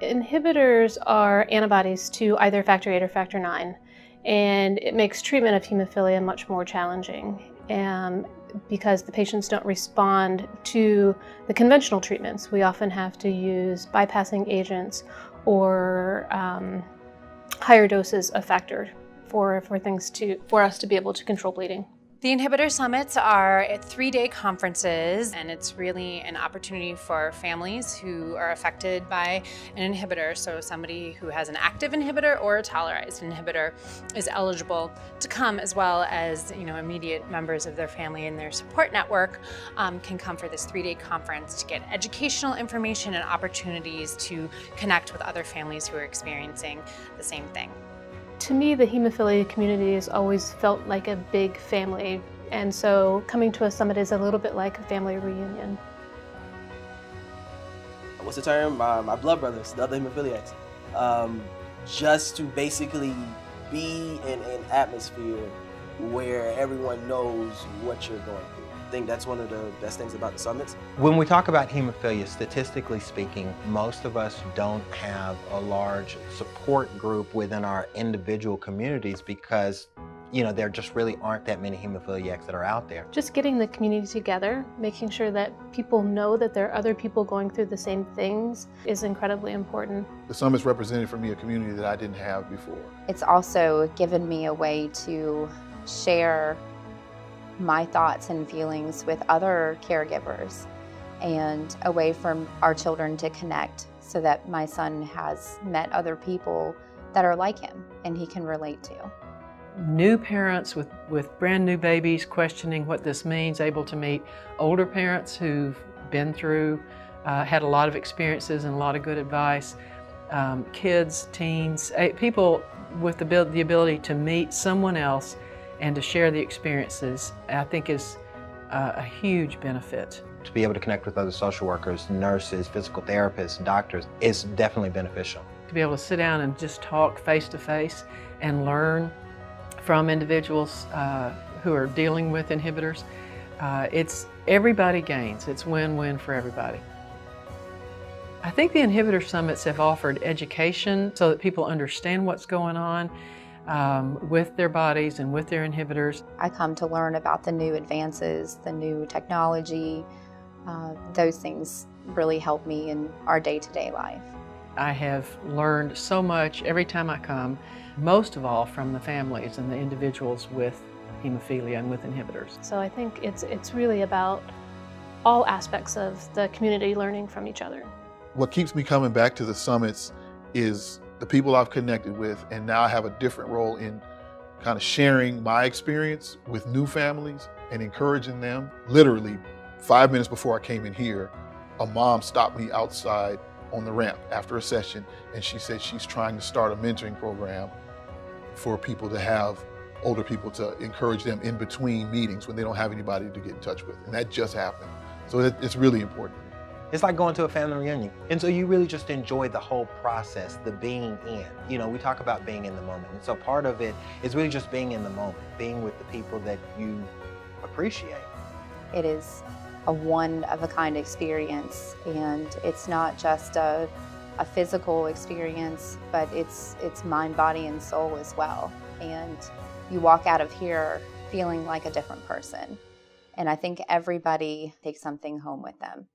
Inhibitors are antibodies to either factor VIII or factor IX, and it makes treatment of hemophilia much more challenging because the patients don't respond to the conventional treatments. We often have to use bypassing agents or higher doses of factor for us to be able to control bleeding. The Inhibitor Summits are 3-day conferences, and it's really an opportunity for families who are affected by an inhibitor. So somebody who has an active inhibitor or a tolerized inhibitor is eligible to come, as well as immediate members of their family and their support network can come for this 3-day conference to get educational information and opportunities to connect with other families who are experiencing the same thing. To me, the hemophilia community has always felt like a big family, and so coming to a summit is a little bit like a family reunion. What's the term? My blood brothers, the other hemophiliacs. Just to basically be in an atmosphere where everyone knows what you're going through. I think that's one of the best things about the summits. When we talk about hemophilia, statistically speaking, most of us don't have a large support group within our individual communities because there just really aren't that many hemophiliacs that are out there. Just getting the community together, making sure that people know that there are other people going through the same things is incredibly important. The summit's represented for me a community that I didn't have before. It's also given me a way to share my thoughts and feelings with other caregivers and a way for our children to connect so that my son has met other people that are like him and he can relate to. New parents with brand new babies questioning what this means, able to meet older parents who've been through, had a lot of experiences and a lot of good advice, kids, teens, people with the ability to meet someone else and to share the experiences, I think is a huge benefit. To be able to connect with other social workers, nurses, physical therapists, doctors is definitely beneficial. To be able to sit down and just talk face to face and learn from individuals who are dealing with inhibitors, everybody gains. It's win-win for everybody. I think the Inhibitor Summits have offered education so that people understand what's going on with their bodies and with their inhibitors. I come to learn about the new advances, the new technology. Those things really help me in our day-to-day life. I have learned so much every time I come, most of all from the families and the individuals with hemophilia and with inhibitors. So I think it's really about all aspects of the community learning from each other. What keeps me coming back to the summits is the people I've connected with, and now I have a different role in kind of sharing my experience with new families and encouraging them. Literally 5 minutes before I came in here, a mom stopped me outside on the ramp after a session, and she said she's trying to start a mentoring program for people to have older people to encourage them in between meetings when they don't have anybody to get in touch with. And that just happened. So it's really important. It's like going to a family reunion. And so you really just enjoy the whole process, the being in. We talk about being in the moment. And so part of it is really just being in the moment, being with the people that you appreciate. It is a one-of-a-kind experience, and it's not just a physical experience, but it's mind, body, and soul as well. And you walk out of here feeling like a different person. And I think everybody takes something home with them.